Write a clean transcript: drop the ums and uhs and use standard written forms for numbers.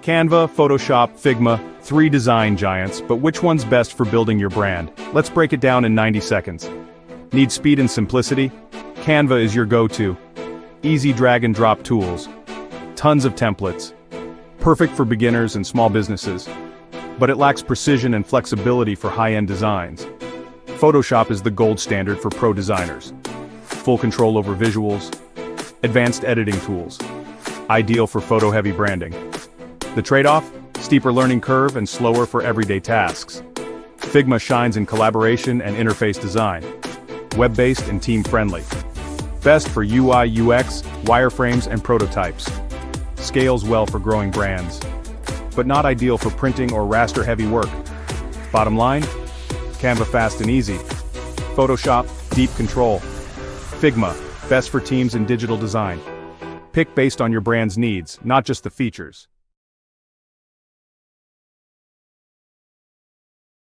Canva, Photoshop, Figma, three design giants, but which one's best for building your brand? Let's break it down in 90 seconds. Need speed and simplicity? Canva is your go-to. Easy drag and drop tools. Tons of templates. Perfect for beginners and small businesses. But it lacks precision and flexibility for high-end designs. Photoshop is the gold standard for pro designers. Full control over visuals. Advanced editing tools. Ideal for photo-heavy branding. The trade-off? Steeper learning curve and slower for everyday tasks. Figma shines in collaboration and interface design. Web-based and team-friendly. Best for UI, UX, wireframes and prototypes. Scales well for growing brands. But not ideal for printing or raster-heavy work. Bottom line? Canva fast and easy. Photoshop, deep control. Figma, best for teams in digital design. Pick based on your brand's needs, not just the features.